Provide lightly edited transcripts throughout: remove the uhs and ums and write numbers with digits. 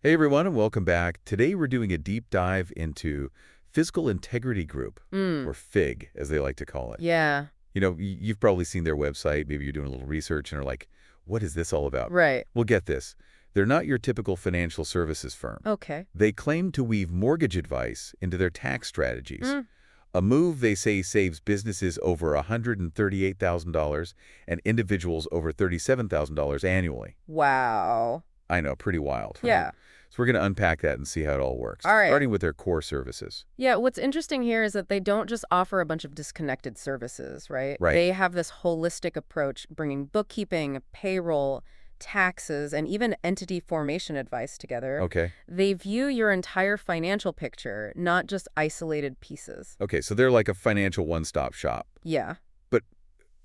Hey everyone, and welcome back. Today we're doing a deep dive into Fiscal Integrity Group, Mm, or FIG, as they like to call it. yeah, You've probably seen their website. Maybe you're doing a little research and are like, what is this all about? right. Well, get this. They're not your typical financial services firm. Okay. They claim to weave mortgage advice into their tax strategies, Mm, a move they say saves businesses over $138,000 and individuals over $37,000 annually. wow. I know, pretty wild, right? Yeah. So we're going to unpack that and see how it all works, All right. starting with their core services. Yeah, what's interesting here is that they don't just offer a bunch of disconnected services, right? Right. They have this holistic approach, bringing bookkeeping, payroll, taxes, and even entity formation advice together. Okay. They view your entire financial picture, not just isolated pieces. Okay, so they're like a financial one-stop shop. Yeah, But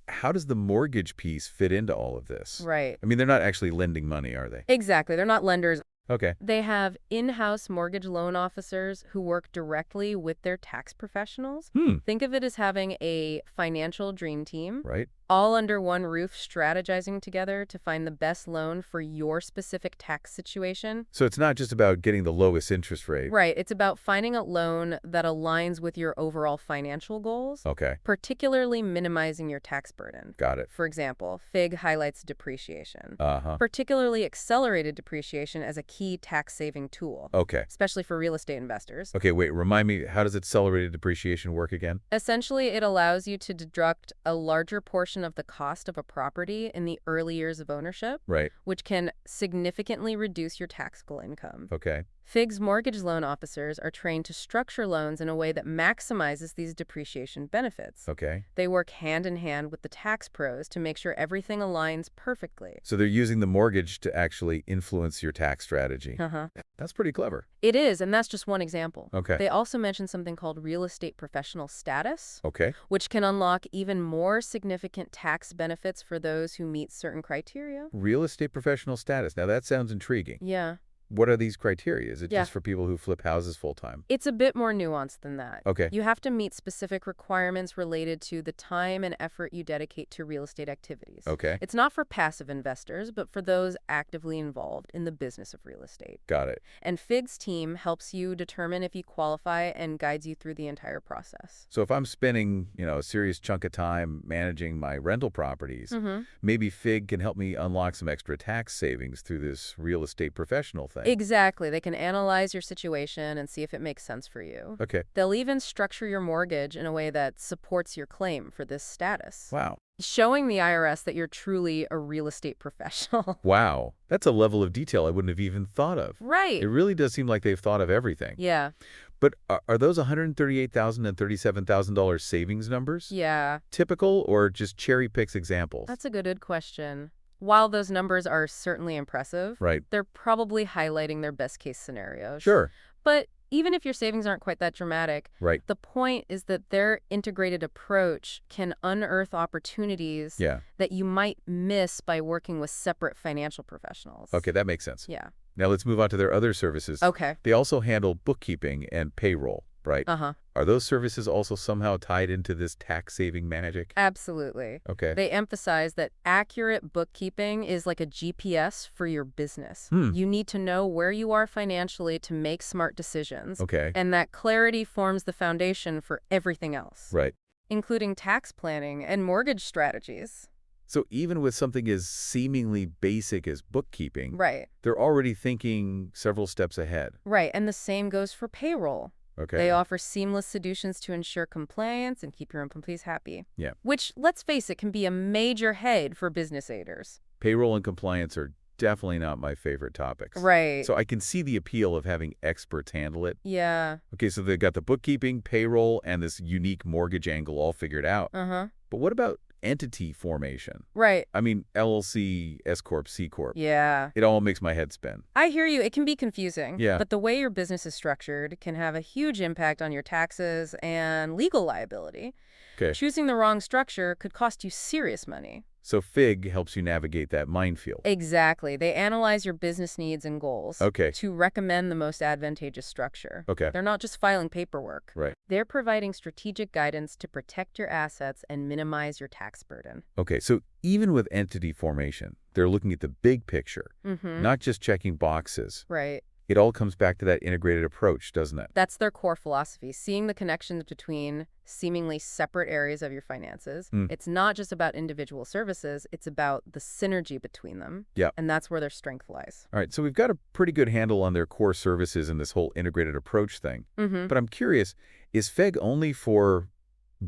how does the mortgage piece fit into all of this? right. I mean, they're not actually lending money, are they? Exactly. They're not lenders. Okay. They have in-house mortgage loan officers who work directly with their tax professionals. Hmm. Think of it as having a financial dream team, Right. all under one roof, strategizing together to find the best loan for your specific tax situation. So it's not just about getting the lowest interest rate. Right. It's about finding a loan that aligns with your overall financial goals, Okay. particularly minimizing your tax burden. Got it. For example, FIG highlights depreciation, Uh-huh. particularly accelerated depreciation as a key tax-saving tool, Okay. especially for real estate investors. Okay, wait, remind me, how does accelerated depreciation work again? Essentially, it allows you to deduct a larger portion of the cost of a property in the early years of ownership, Right. which can significantly reduce your taxable income. Okay. FIG's mortgage loan officers are trained to structure loans in a way that maximizes these depreciation benefits. Okay. They work hand in hand with the tax pros to make sure everything aligns perfectly. So they're using the mortgage to actually influence your tax strategy. Uh-huh. That's pretty clever. It is, and that's just one example. Okay. They also mention something called real estate professional status, Okay. which can unlock even more significant tax benefits for those who meet certain criteria. Real estate professional status. Now that sounds intriguing. Yeah, What are these criteria? Is it Yeah. just for people who flip houses full time? it's a bit more nuanced than that. Okay. You have to meet specific requirements related to the time and effort you dedicate to real estate activities. Okay. It's not for passive investors, but for those actively involved in the business of real estate. Got it. And FIG's team helps you determine if you qualify and guides you through the entire process. So if I'm spending, a serious chunk of time managing my rental properties, Mm-hmm. maybe FIG can help me unlock some extra tax savings through this real estate professional thing. Exactly. They can analyze your situation and see if it makes sense for you. Okay. They'll even structure your mortgage in a way that supports your claim for this status, Wow. showing the IRS that you're truly a real estate professional. Wow. That's a level of detail I wouldn't have even thought of. Right. It really does seem like they've thought of everything. Yeah. But are those $138,000 and $37,000 savings numbers Yeah. typical or just cherry picks examples? That's a good question. While those numbers are certainly impressive, Right. they're probably highlighting their best case scenarios. Sure. But even if your savings aren't quite that dramatic, Right. the point is that their integrated approach can unearth opportunities Yeah. that you might miss by working with separate financial professionals. Okay, that makes sense. Yeah. Now let's move on to their other services. Okay. They also handle bookkeeping and payroll, right? Uh-huh. Are those services also somehow tied into this tax-saving magic? Absolutely. Okay. They emphasize that accurate bookkeeping is like a GPS for your business. Hmm. You need to know where you are financially to make smart decisions. Okay. And that clarity forms the foundation for everything else, Right. including tax planning and mortgage strategies. So even with something as seemingly basic as bookkeeping, Right. they're already thinking several steps ahead. Right. And the same goes for payroll. Okay. They offer seamless solutions to ensure compliance and keep your employees happy. Yeah. Which, let's face it, can be a major head for business aiders. Payroll and compliance are definitely not my favorite topics. Right. So I can see the appeal of having experts handle it. Yeah. Okay, so they've got the bookkeeping, payroll, and this unique mortgage angle all figured out. Uh-huh. But what about entity formation? Right. I mean, LLC, S Corp, C Corp. Yeah. It all makes my head spin. I hear you. It can be confusing. Yeah. But the way your business is structured can have a huge impact on your taxes and legal liability. Okay. Choosing the wrong structure could cost you serious money. So FIG helps you navigate that minefield. Exactly. They analyze your business needs and goals Okay. to recommend the most advantageous structure. Okay. They're not just filing paperwork. Right. They're providing strategic guidance to protect your assets and minimize your tax burden. Okay, so even with entity formation, they're looking at the big picture, Mm-hmm. not just checking boxes. Right. It all comes back to that integrated approach, doesn't it? That's their core philosophy, seeing the connections between seemingly separate areas of your finances. Hmm. It's not just about individual services, it's about the synergy between them. Yeah. And that's where their strength lies. All right, so we've got a pretty good handle on their core services and this whole integrated approach thing. Mm-hmm. But I'm curious, is FIG only for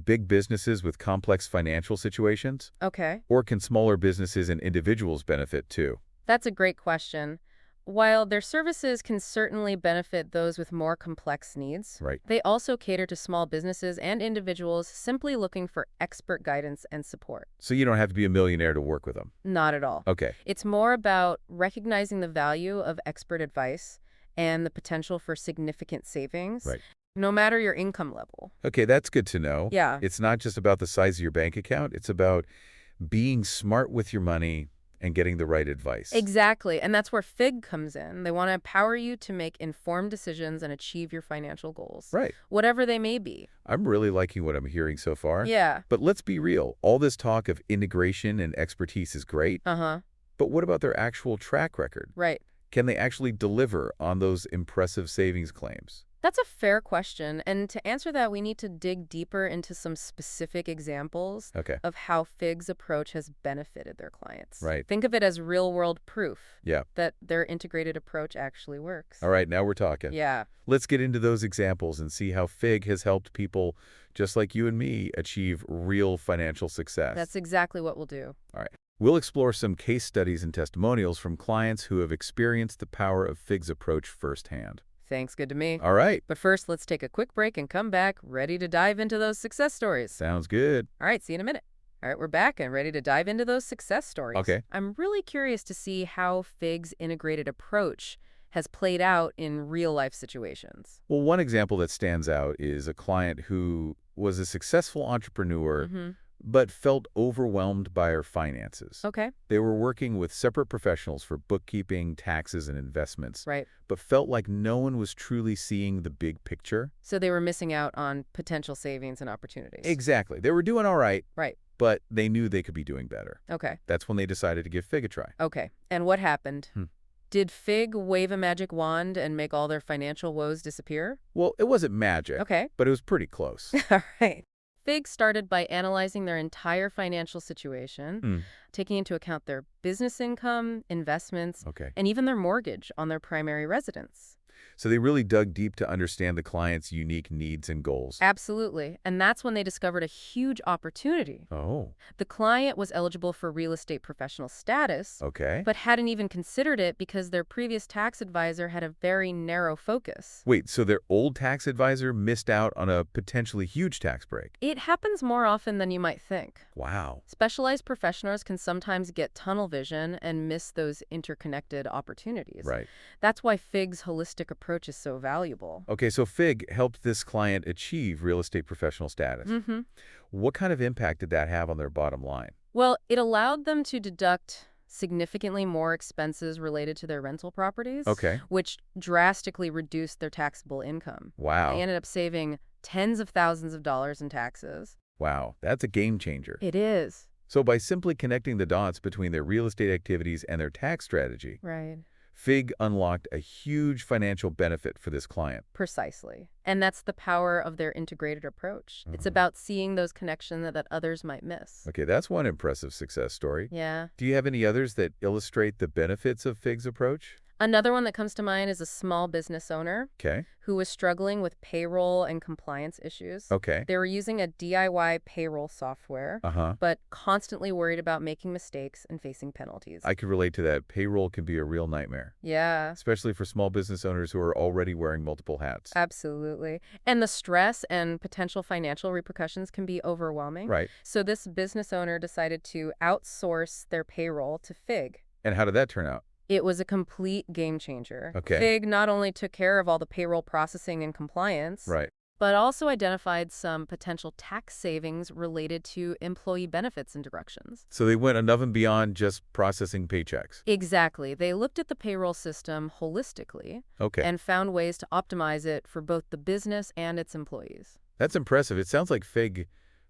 big businesses with complex financial situations? Okay. Or can smaller businesses and individuals benefit too? That's a great question. While their services can certainly benefit those with more complex needs, Right. they also cater to small businesses and individuals simply looking for expert guidance and support. So you don't have to be a millionaire to work with them. Not at all. Okay. It's more about recognizing the value of expert advice and the potential for significant savings, Right. no matter your income level. Okay, that's good to know. Yeah. It's not just about the size of your bank account. It's about being smart with your money and getting the right advice. Exactly. And that's where FIG comes in. They want to empower you to make informed decisions and achieve your financial goals, Right. whatever they may be. I'm really liking what I'm hearing so far. Yeah. But let's be real. All this talk of integration and expertise is great. Uh-huh. But what about their actual track record? Right. Can they actually deliver on those impressive savings claims? That's a fair question. And to answer that, we need to dig deeper into some specific examples Okay. of how FIG's approach has benefited their clients. Right. Think of it as real-world proof Yeah. that their integrated approach actually works. All right, now we're talking. Yeah. Let's get into those examples and see how FIG has helped people just like you and me achieve real financial success. That's exactly what we'll do. All right. We'll explore some case studies and testimonials from clients who have experienced the power of FIG's approach firsthand. Thanks, good to me. All right. But first, let's take a quick break and come back ready to dive into those success stories. Sounds good. All right, see you in a minute. All right, we're back and ready to dive into those success stories. Okay. I'm really curious to see how FIG's integrated approach has played out in real-life situations. Well, one example that stands out is a client who was a successful entrepreneur Mm-hmm. but felt overwhelmed by her finances. Okay, They were working with separate professionals for bookkeeping, taxes, and investments, right. but felt like no one was truly seeing the big picture. So they were missing out on potential savings and opportunities. Exactly. They were doing all right, Right. but they knew they could be doing better. Okay, That's when they decided to give FIG a try. okay. And what happened? Hmm. Did FIG wave a magic wand and make all their financial woes disappear? Well, it wasn't magic, Okay. but it was pretty close. All right. FIG started by analyzing their entire financial situation, Hmm. taking into account their business income, investments, Okay. and even their mortgage on their primary residence. So they really dug deep to understand the client's unique needs and goals. Absolutely. And that's when they discovered a huge opportunity. Oh, The client was eligible for real estate professional status, okay. but hadn't even considered it because their previous tax advisor had a very narrow focus. Wait, so their old tax advisor missed out on a potentially huge tax break? It happens more often than you might think. Wow. Specialized professionals can sometimes get tunnel vision and miss those interconnected opportunities. Right. That's why FIG's holistic approach is so valuable. Okay, so FIG helped this client achieve real estate professional status. Mm-hmm. What kind of impact did that have on their bottom line? Well, it allowed them to deduct significantly more expenses related to their rental properties, Okay. which drastically reduced their taxable income. Wow. They ended up saving tens of thousands of dollars in taxes. Wow, that's a game changer. It is. So by simply connecting the dots between their real estate activities and their tax strategy, Right. FIG unlocked a huge financial benefit for this client. Precisely. And that's the power of their integrated approach. It's Mhm. about seeing those connections that others might miss. Okay, that's one impressive success story. Yeah. Do you have any others that illustrate the benefits of FIG's approach? Another one that comes to mind is a small business owner Okay. who was struggling with payroll and compliance issues. Okay. They were using a DIY payroll software, Uh-huh. but constantly worried about making mistakes and facing penalties. I could relate to that. Payroll can be a real nightmare, Yeah, especially for small business owners who are already wearing multiple hats. absolutely. And the stress and potential financial repercussions can be overwhelming. Right. So this business owner decided to outsource their payroll to FIG. And how did that turn out? It was a complete game changer. Okay. FIG not only took care of all the payroll processing and compliance, Right. but also identified some potential tax savings related to employee benefits and deductions. So they went above and beyond just processing paychecks. Exactly. They looked at the payroll system holistically Okay. and found ways to optimize it for both the business and its employees. That's impressive. It sounds like FIG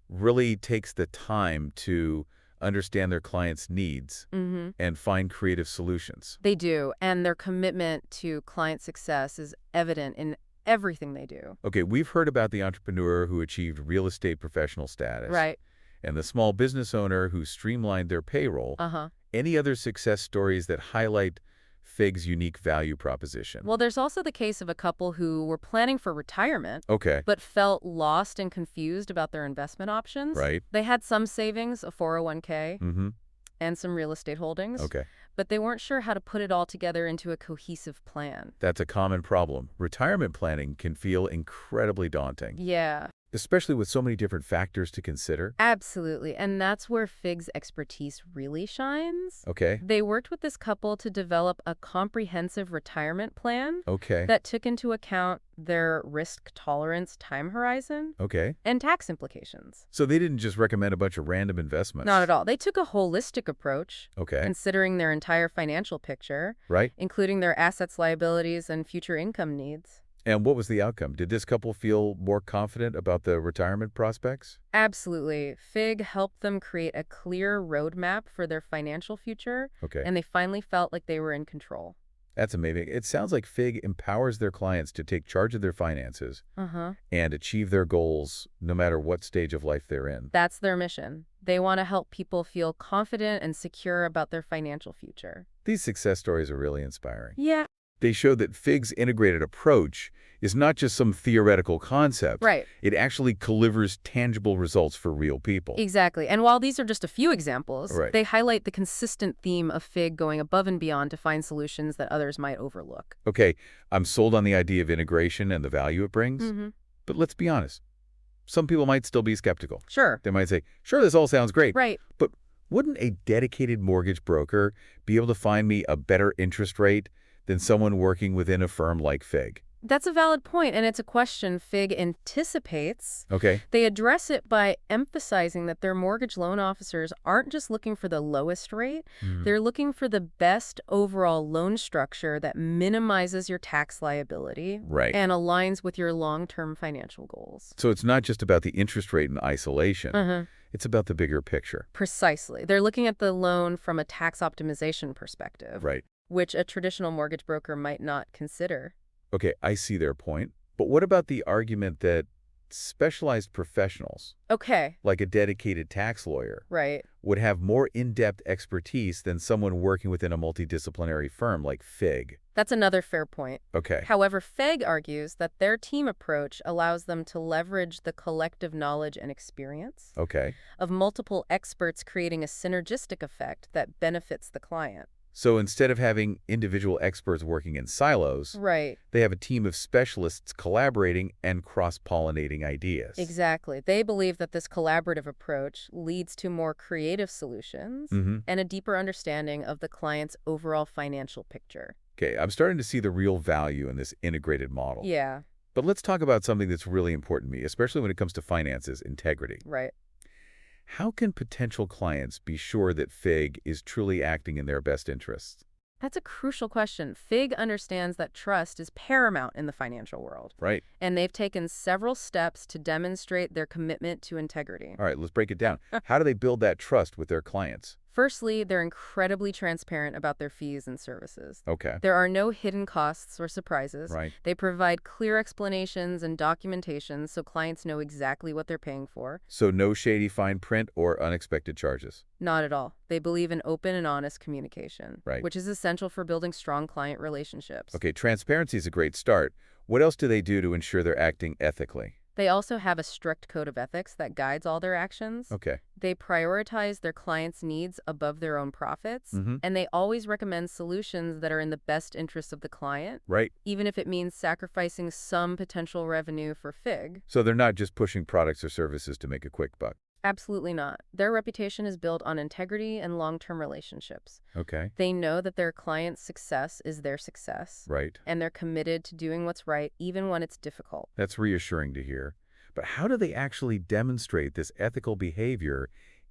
really takes the time to understand their clients' needs, Mm-hmm. and find creative solutions. They do, and their commitment to client success is evident in everything they do. Okay, we've heard about the entrepreneur who achieved real estate professional status, Right. and the small business owner who streamlined their payroll. Uh-huh. Any other success stories that highlight FIG's unique value proposition? Well, there's also the case of a couple who were planning for retirement, Okay, but felt lost and confused about their investment options. right. They had some savings, a 401k, Mm-hmm. and some real estate holdings, Okay. but they weren't sure how to put it all together into a cohesive plan. That's a common problem. Retirement planning can feel incredibly daunting, Yeah, especially with so many different factors to consider. absolutely. And that's where FIG's expertise really shines. Okay, They worked with this couple to develop a comprehensive retirement plan okay, that took into account their risk tolerance time horizon okay. and tax implications. So they didn't just recommend a bunch of random investments. Not at all. They took a holistic approach, Okay, considering their entire financial picture, right. including their assets, liabilities, and future income needs. And what was the outcome? Did this couple feel more confident about the retirement prospects? Absolutely. FIG helped them create a clear roadmap for their financial future, Okay, and they finally felt like they were in control. that's amazing. It sounds like FIG empowers their clients to take charge of their finances Uh-huh. and achieve their goals no matter what stage of life they're in. That's their mission. They want to help people feel confident and secure about their financial future. These success stories are really inspiring. Yeah. They show that FIG's integrated approach is not just some theoretical concept. Right. It actually delivers tangible results for real people. Exactly. And while these are just a few examples, Right. they highlight the consistent theme of FIG going above and beyond to find solutions that others might overlook. Okay, I'm sold on the idea of integration and the value it brings, Mm-hmm. but let's be honest. Some people might still be skeptical. Sure. They might say, sure, this all sounds great, Right. but wouldn't a dedicated mortgage broker be able to find me a better interest rate than someone working within a firm like FIG? That's a valid point, and it's a question FIG anticipates. Okay, They address it by emphasizing that their mortgage loan officers aren't just looking for the lowest rate, they're looking for the best overall loan structure that minimizes your tax liability right. and aligns with your long-term financial goals. So it's not just about the interest rate in isolation. Uh-huh. It's about the bigger picture. Precisely. They're looking at the loan from a tax optimization perspective, Right. which a traditional mortgage broker might not consider. Okay, I see their point. But what about the argument that specialized professionals, Okay, like a dedicated tax lawyer, right. would have more in-depth expertise than someone working within a multidisciplinary firm like FIG? That's another fair point. Okay, However, FIG argues that their team approach allows them to leverage the collective knowledge and experience okay. of multiple experts, creating a synergistic effect that benefits the client. So instead of having individual experts working in silos, Right. they have a team of specialists collaborating and cross-pollinating ideas. Exactly. They believe that this collaborative approach leads to more creative solutions Mm-hmm. and a deeper understanding of the client's overall financial picture. Okay, I'm starting to see the real value in this integrated model. Yeah, But let's talk about something that's really important to me, especially when it comes to finances, integrity. right. How can potential clients be sure that FIG is truly acting in their best interests? That's a crucial question. FIG understands that trust is paramount in the financial world, Right. and they've taken several steps to demonstrate their commitment to integrity. All right, let's break it down. How do they build that trust with their clients? Firstly, they're incredibly transparent about their fees and services. Okay. There are no hidden costs or surprises. Right. They provide clear explanations and documentation so clients know exactly what they're paying for. So no shady fine print or unexpected charges. Not at all. They believe in open and honest communication, Right. which is essential for building strong client relationships. Okay, transparency is a great start. What else do they do to ensure they're acting ethically? They also have a strict code of ethics that guides all their actions. Okay. They prioritize their clients' needs above their own profits, Mm-hmm. and they always recommend solutions that are in the best interest of the client, Right. even if it means sacrificing some potential revenue for FIG. So they're not just pushing products or services to make a quick buck. Absolutely not. Their reputation is built on integrity and long-term relationships. Okay. They know that their client's success is their success, Right. and they're committed to doing what's right even when it's difficult. That's reassuring to hear. But how do they actually demonstrate this ethical behavior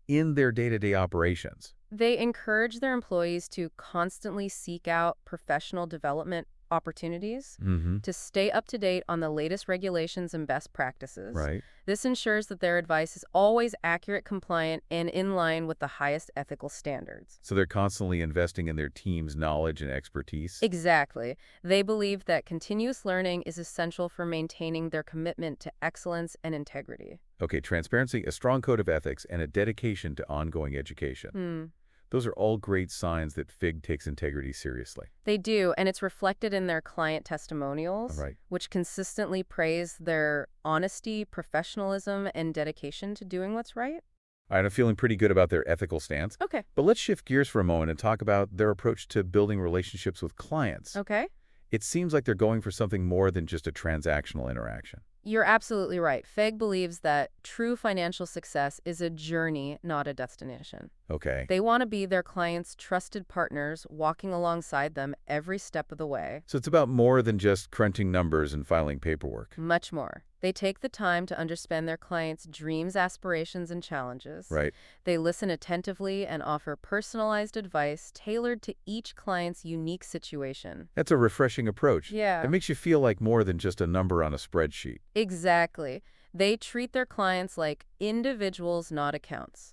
in their day-to-day operations? They encourage their employees to constantly seek out professional development opportunities, Mm-hmm. to stay up to date on the latest regulations and best practices. Right. This ensures that their advice is always accurate, compliant, and in line with the highest ethical standards. So they're constantly investing in their team's knowledge and expertise? Exactly. They believe that continuous learning is essential for maintaining their commitment to excellence and integrity. Okay, transparency, a strong code of ethics, and a dedication to ongoing education. Hmm. Those are all great signs that FIG takes integrity seriously. They do, and it's reflected in their client All testimonials, right. which consistently praise their honesty, professionalism, and dedication to doing what's right. All right, I'm feeling pretty good about their ethical stance. Okay. But let's shift gears for a moment and talk about their approach to building relationships with clients. Okay. It seems like they're going for something more than just a transactional interaction. You're absolutely right. FEG believes that true financial success is a journey, not a destination. Okay. They want to be their clients' trusted partners, walking alongside them every step of the way. So it's about more than just crunching numbers and filing paperwork. Much more. They take the time to understand their clients' dreams, aspirations, and challenges. Right. They listen attentively and offer personalized advice tailored to each client's unique situation. That's a refreshing approach. Yeah. It makes you feel like more than just a number on a spreadsheet. Exactly. They treat their clients like individuals, not accounts.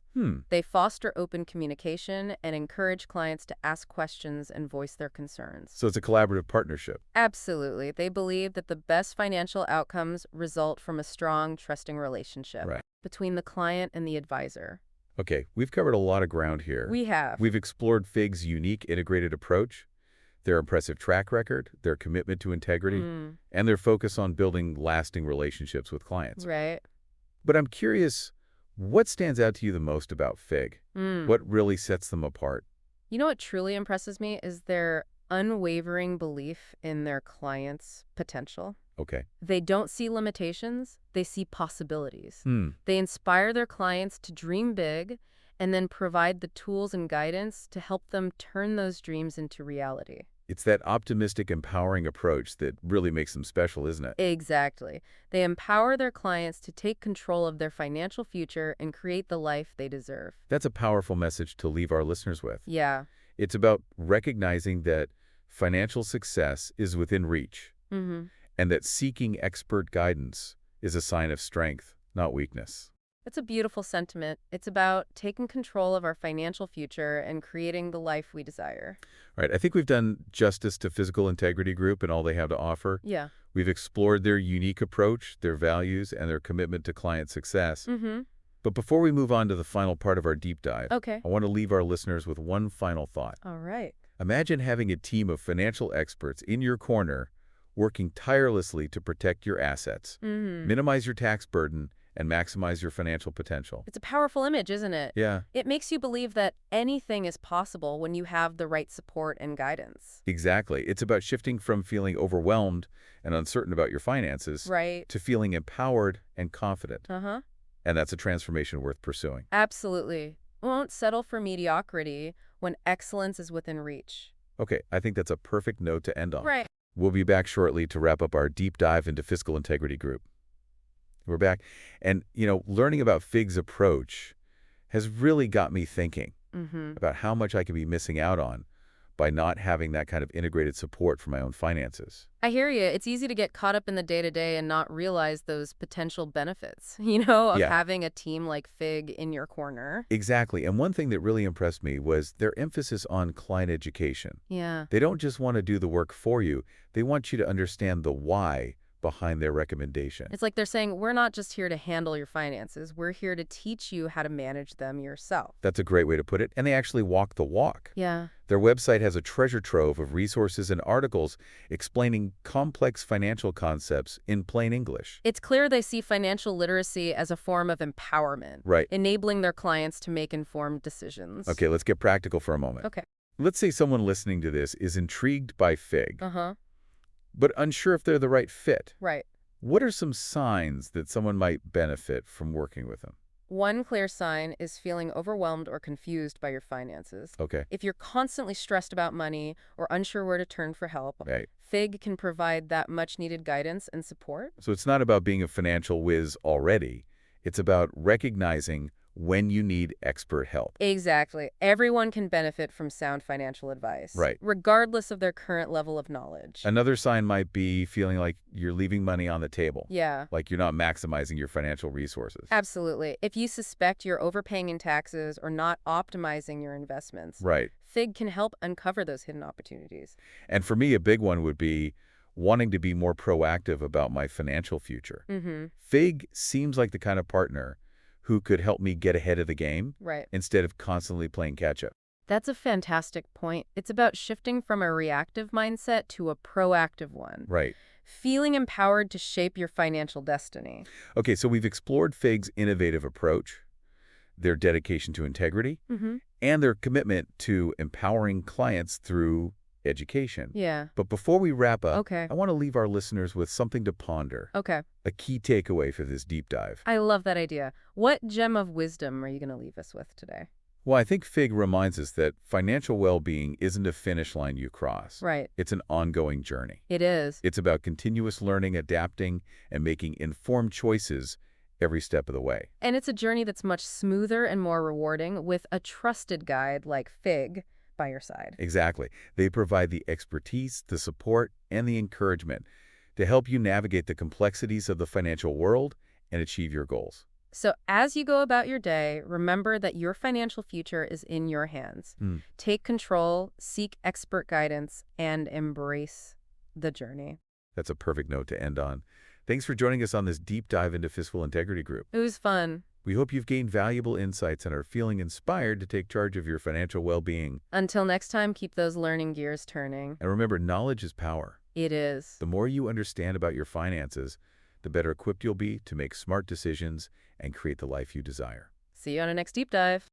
They foster open communication and encourage clients to ask questions and voice their concerns. So it's a collaborative partnership. Absolutely. They believe that the best financial outcomes result from a strong, trusting relationship Right. between the client and the advisor. Okay, we've covered a lot of ground here. We have. We've explored FIG's unique integrated approach, their impressive track record, their commitment to integrity, and their focus on building lasting relationships with clients. Right. But I'm curious, what stands out to you the most about FIG? What really sets them apart? You know what truly impresses me is their unwavering belief in their clients' potential. Okay. They don't see limitations, they see possibilities. Hmm. They inspire their clients to dream big and then provide the tools and guidance to help them turn those dreams into reality. It's that optimistic, empowering approach that really makes them special, isn't it? Exactly. They empower their clients to take control of their financial future and create the life they deserve. That's a powerful message to leave our listeners with. Yeah. It's about recognizing that financial success is within reach, and that seeking expert guidance is a sign of strength, not weakness. It's a beautiful sentiment. It's about taking control of our financial future and creating the life we desire. All right, I think we've done justice to Physical Integrity Group and all they have to offer. Yeah. We've explored their unique approach, their values, and their commitment to client success. But before we move on to the final part of our deep dive, Okay. I want to leave our listeners with one final thought. All right. Imagine having a team of financial experts in your corner, working tirelessly to protect your assets, minimize your tax burden, and maximize your financial potential. It's a powerful image, isn't it? Yeah, It makes you believe that anything is possible when you have the right support and guidance. exactly. It's about shifting from feeling overwhelmed and uncertain about your finances Right. to feeling empowered and confident. Uh-huh. And that's a transformation worth pursuing. Absolutely. Won't settle for mediocrity when excellence is within reach. Okay, I think that's a perfect note to end on. Right. We'll be back shortly to wrap up our deep dive into Fiscal Integrity Group. We're back. And, learning about FIG's approach has really got me thinking about how much I could be missing out on by not having that kind of integrated support for my own finances. I hear you. It's easy to get caught up in the day-to-day and not realize those potential benefits, of Yeah. having a team like FIG in your corner. Exactly. And one thing that really impressed me was their emphasis on client education. Yeah. They don't just want to do the work for you. They want you to understand the why behind their recommendation. It's like they're saying, we're not just here to handle your finances. We're here to teach you how to manage them yourself. That's a great way to put it. And they actually walk the walk. Yeah. Their website has a treasure trove of resources and articles explaining complex financial concepts in plain English. It's clear they see financial literacy as a form of empowerment, Right. enabling their clients to make informed decisions. Okay, let's get practical for a moment. Okay. Let's say someone listening to this is intrigued by FIG, Uh-huh. but unsure if they're the right fit. Right. What are some signs that someone might benefit from working with them? One clear sign is feeling overwhelmed or confused by your finances. Okay, If you're constantly stressed about money or unsure where to turn for help, right. FIG can provide that much-needed guidance and support. So it's not about being a financial whiz already. It's about recognizing when you need expert help. Exactly. Everyone can benefit from sound financial advice, Right. regardless of their current level of knowledge. Another sign might be feeling like you're leaving money on the table, Yeah, like you're not maximizing your financial resources. absolutely. If you suspect you're overpaying in taxes or not optimizing your investments, Right. FIG can help uncover those hidden opportunities. And for me, a big one would be wanting to be more proactive about my financial future. Mm-hmm. FIG seems like the kind of partner who could help me get ahead of the game Right. instead of constantly playing catch-up. That's a fantastic point. It's about shifting from a reactive mindset to a proactive one. Right. Feeling empowered to shape your financial destiny. Okay, so we've explored FIG's innovative approach, their dedication to integrity, Mm-hmm. and their commitment to empowering clients through education. Yeah. But before we wrap up, Okay. I want to leave our listeners with something to ponder, Okay. a key takeaway for this deep dive. I love that idea. What gem of wisdom are you going to leave us with today? Well, I think FIG reminds us that financial well-being isn't a finish line you cross. Right. It's an ongoing journey. It is. It's about continuous learning, adapting, and making informed choices every step of the way. And it's a journey that's much smoother and more rewarding with a trusted guide like FIG by your side. Exactly. They provide the expertise, the support, and the encouragement to help you navigate the complexities of the financial world and achieve your goals. So as you go about your day, remember that your financial future is in your hands. Take control, seek expert guidance, and embrace the journey. That's a perfect note to end on. Thanks for joining us on this deep dive into Fiscal Integrity Group. It was fun. We hope you've gained valuable insights and are feeling inspired to take charge of your financial well-being. Until next time, keep those learning gears turning. And remember, knowledge is power. It is. The more you understand about your finances, the better equipped you'll be to make smart decisions and create the life you desire. See you on our next deep dive.